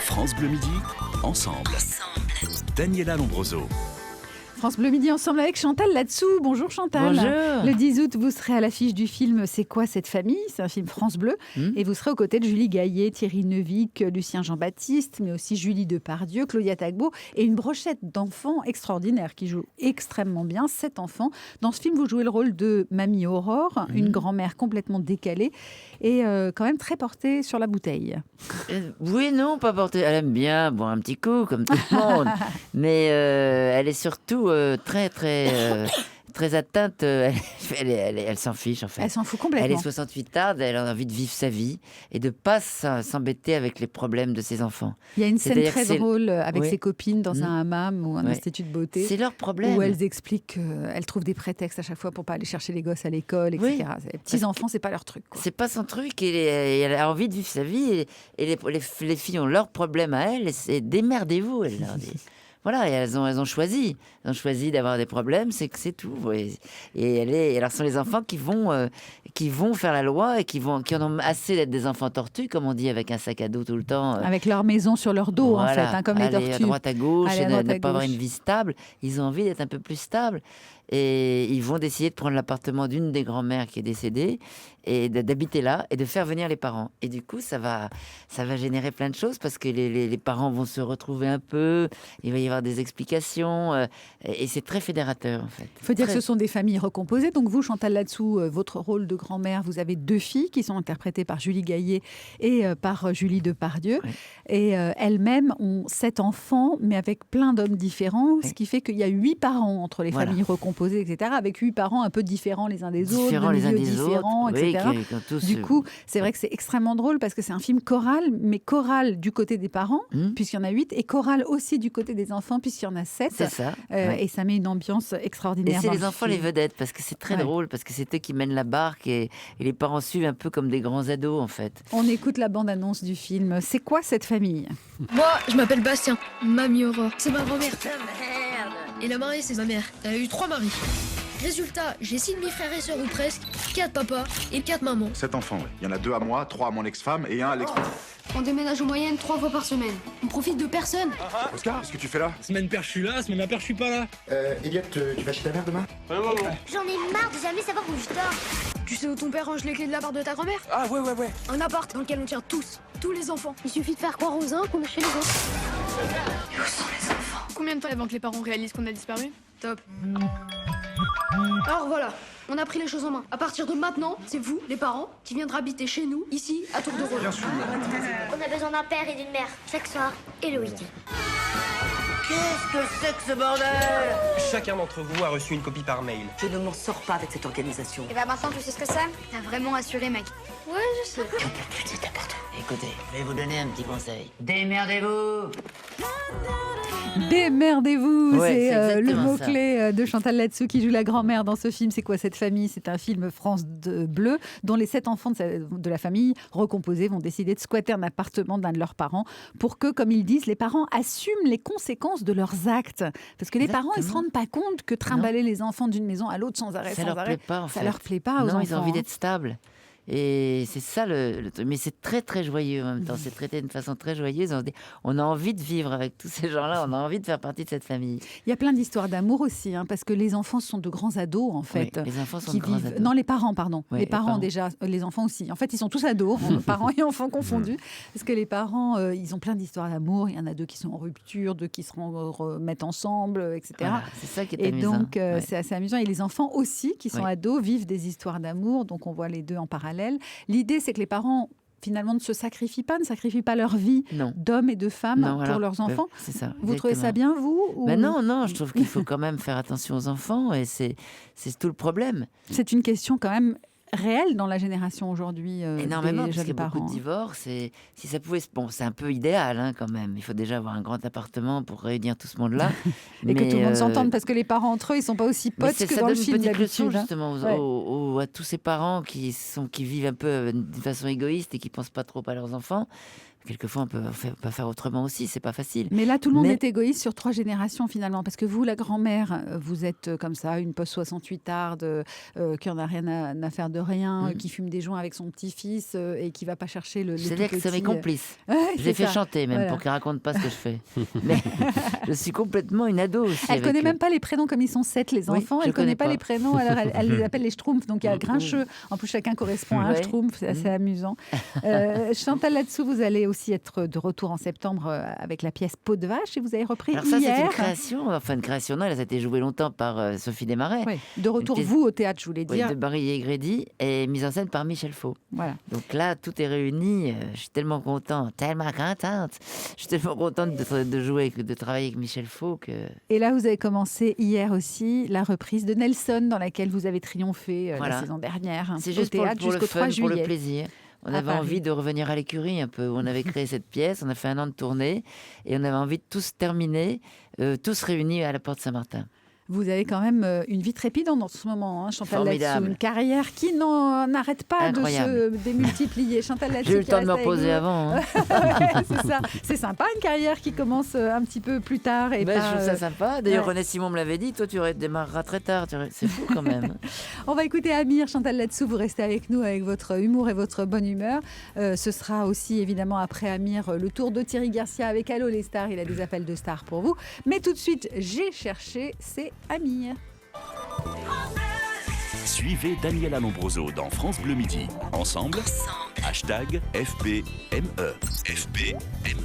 France Bleu Midi, ensemble. Daniela Lombroso. France Bleu Midi ensemble avec Chantal Latsou. Bonjour Chantal. Bonjour. Le 10 août, vous serez à l'affiche du film C'est quoi cette famille ? C'est un film France Bleu. Et vous serez aux côtés de Julie Gaillet, Thierry Neuvik, Lucien Jean-Baptiste, mais aussi Julie Depardieu, Claudia Tagbo et une brochette d'enfants extraordinaires qui jouent extrêmement bien. 7 enfants. Dans ce film, vous jouez le rôle de Mamie Aurore, une grand-mère complètement décalée et quand même très portée sur la bouteille. Oui, non, pas portée. Elle aime bien boire un petit coup, comme tout le monde. Mais elle est surtout très atteinte. Elle s'en fiche, en fait. Elle s'en fout complètement. Elle est 68 ans, elle a envie de vivre sa vie et de ne pas s'embêter avec les problèmes de ses enfants. Il y a une scène C'est-à-dire très que drôle avec Oui. ses copines dans un hammam ou un institut de beauté. C'est leur problème. Où elles expliquent qu'elles trouvent des prétextes à chaque fois pour pas aller chercher les gosses à l'école, etc. Oui. Les petits-enfants, c'est pas leur truc, quoi. C'est pas son truc, et elle a envie de vivre sa vie, et les filles ont leurs problèmes à elles, et c'est démerdez-vous, elle leur dit. Voilà, et elles ont choisi d'avoir des problèmes, c'est que c'est tout. Et alors ce sont les enfants qui vont faire la loi et qui en ont assez d'être des enfants tortus, comme on dit, avec un sac à dos tout le temps. Avec leur maison sur leur dos, en fait, comme les aller tortues. à droite à gauche, Aller et à droite, ne à pas avoir gauche. une vie stable. Ils ont envie d'être un peu plus stables. Et ils vont décider de prendre l'appartement d'une des grand-mères qui est décédée et d'habiter là et de faire venir les parents. Et du coup, ça va générer plein de choses parce que les parents vont se retrouver un peu, il va y avoir des explications et c'est très fédérateur, en fait. Il faut dire que ce sont des familles recomposées. Donc vous, Chantal Latsou, votre rôle de grand-mère, vous avez 2 filles qui sont interprétées par Julie Gaillet et par Julie Depardieu. Oui. Et elles-mêmes ont 7 enfants, mais avec plein d'hommes différents, ce qui fait qu'il y a 8 parents entre les familles recomposées, etc., avec 8 parents un peu différents les uns des autres, de milieux différents, etc. Du coup, c'est vrai que c'est extrêmement drôle parce que c'est un film choral, mais choral du côté des parents, puisqu'il y en a 8, et choral aussi du côté des enfants, puisqu'il y en a 7. C'est ça. Et ça met une ambiance extraordinaire. Et c'est dans les le enfants film. les vedettes, parce que c'est très drôle, parce que c'est eux qui mènent la barque et les parents suivent un peu comme des grands ados, en fait. On écoute la bande-annonce du film. C'est quoi cette famille ? Moi, je m'appelle Bastien. Mamie Aurore, c'est ma grand-mère. Et la mariée, c'est ma mère. Elle a eu 3 maris. Résultat, j'ai 6 demi-frères et sœurs ou presque, 4 papas et 4 mamans. 7 enfants, ouais. Il y en a 2 à moi, 3 à mon ex-femme et 1 à l'ex-femme. On déménage en moyenne 3 fois par semaine. On profite de personne. Oscar, qu'est-ce que tu fais là? Semaine paire, je suis là, semaine impaire, je suis pas là. Elliot, tu vas chez ta mère demain? J'en ai marre de jamais savoir où je dors. Tu sais où ton père range les clés de l'appart de ta grand-mère? Ah ouais. Un appart dans lequel on tient tous les enfants. Il suffit de faire croire aux uns qu'on est chez les autres. Où sont les enfants? Combien de temps avant que les parents réalisent qu'on a disparu? Top. Alors voilà, on a pris les choses en main. À partir de maintenant, c'est vous, les parents, qui viendrez habiter chez nous, ici, à tour de rôle. Bien sûr. On a besoin d'un père et d'une mère, chaque soir et le week-end. Qu'est-ce que c'est que ce bordel ? Chacun d'entre vous a reçu une copie par mail. Je ne m'en sors pas avec cette organisation. Et bah maintenant tu sais ce que c'est? T'as vraiment assuré, mec. Ouais, je sais. Écoutez, je vais vous donner un petit conseil. Démerdez-vous ! Démerdez-vous, Ouais, c'est c'est le exactement mot-clé de Chantal Latsou qui joue la grand-mère dans ce film. C'est quoi cette famille ? C'est un film France Bleu dont les 7 enfants de la famille recomposée vont décider de squatter un appartement d'un de leurs parents pour que, comme ils disent, les parents assument les conséquences de leurs actes. Parce que les parents, ils se rendent pas compte que trimballer les enfants d'une maison à l'autre sans arrêt, Ça leur plaît pas, en fait. ça leur plaît pas aux Non, enfants. ils ont envie d'être stables. Et c'est ça le truc. Mais c'est très très joyeux en même temps. C'est traité d'une façon très joyeuse. On a envie de vivre avec tous ces gens-là. On a envie de faire partie de cette famille. Il y a plein d'histoires d'amour aussi, parce que les enfants sont de grands ados en fait. Oui, les enfants sont qui de grands vivent... ados. Non, les parents, pardon. Ouais, les parents déjà, les enfants aussi. En fait, ils sont tous ados, parents et enfants confondus. Parce que les parents, ils ont plein d'histoires d'amour. Il y en a 2 qui sont en rupture, 2 qui se remettent ensemble, etc. Voilà, c'est ça qui est Et amusant. donc, Ouais. c'est assez amusant. Et les enfants aussi, qui sont Oui. ados, vivent des histoires d'amour. Donc, on voit les 2 en parallèle. L'idée, c'est que les parents, finalement, ne sacrifient pas leur vie Non. d'hommes et de femmes Non, pour alors, leurs enfants. c'est ça. Vous trouvez ça exactement. bien, vous ou... Ben non, je trouve qu'il faut quand même faire attention aux enfants et c'est tout le problème. C'est une question quand même réelle dans la génération aujourd'hui Énormément, des parce qu'il y jeunes a beaucoup parents. de divorces et si ça pouvait... Bon, c'est un peu idéal quand même. Il faut déjà avoir un grand appartement pour réunir tout ce monde-là. Et que tout le monde s'entende, parce que les parents entre eux, ils sont pas aussi mais potes ça que dans le donne film une petite leçon d'habitude. justement à tous ces parents qui vivent un peu d'une façon égoïste et qui pensent pas trop à leurs enfants. quelquefois on peut pas faire autrement aussi, c'est pas facile. Mais là, tout le monde est égoïste sur 3 générations finalement, parce que vous, la grand-mère, vous êtes comme ça, une post-68arde qui en a rien à faire de rien, qui fume des joints avec son petit-fils et qui va pas chercher le C'est-à-dire que c'est mes complices. Ouais, je les fais chanter même, voilà, pour qu'ils racontent pas ce que je fais. Mais je suis complètement une ado aussi. Elle connaît même pas les prénoms, comme ils sont 7 les enfants, elle connaît pas les prénoms, alors elle les appelle les Schtroumpfs, donc il y a Grincheux. En plus, chacun correspond à un Schtroumpf, c'est assez amusant. Chantal là-dessous, vous allez aussi être de retour en septembre avec la pièce Peau de vache et vous avez repris Alors ça, hier. c'est une création, non, elle a été jouée longtemps par Sophie Desmarais. Oui. De retour, vous, au théâtre, je voulais dire. De Barry Egrédy et mise en scène par Michel Faux. Voilà. Donc là, tout est réuni. Je suis tellement contente. Je suis tellement contente de jouer, de travailler avec Michel Faux. Et là, vous avez commencé hier aussi la reprise de Nelson, dans laquelle vous avez triomphé la saison dernière. C'est juste au théâtre pour le jusqu'au 3 fun, juillet. pour le plaisir. On avait envie de revenir à l'écurie un peu. On avait créé cette pièce, on a fait 1 an de tournée et on avait envie de tous terminer, tous réunis à la Porte Saint-Martin. Vous avez quand même une vie trépidante en ce moment, Chantal Là-Dessous. Une carrière qui n'arrête pas de se démultiplier. Chantal Là-Dessous. J'ai eu le temps de me reposer avant. Ouais, c'est ça. C'est sympa, une carrière qui commence un petit peu plus tard. Et je trouve ça sympa. D'ailleurs, René Simon me l'avait dit. Toi, tu démarreras très tard. C'est fou quand même. On va écouter Amir. Chantal Là-Dessous, vous restez avec nous avec votre humour et votre bonne humeur. Ce sera aussi, évidemment, après Amir, le tour de Thierry Garcia avec Allô les stars. Il a des appels de stars pour vous. Mais tout de suite, j'ai cherché, c'est Amir. Suivez Daniela Lombroso dans France Bleu Midi. Ensemble, #FBME. FBME.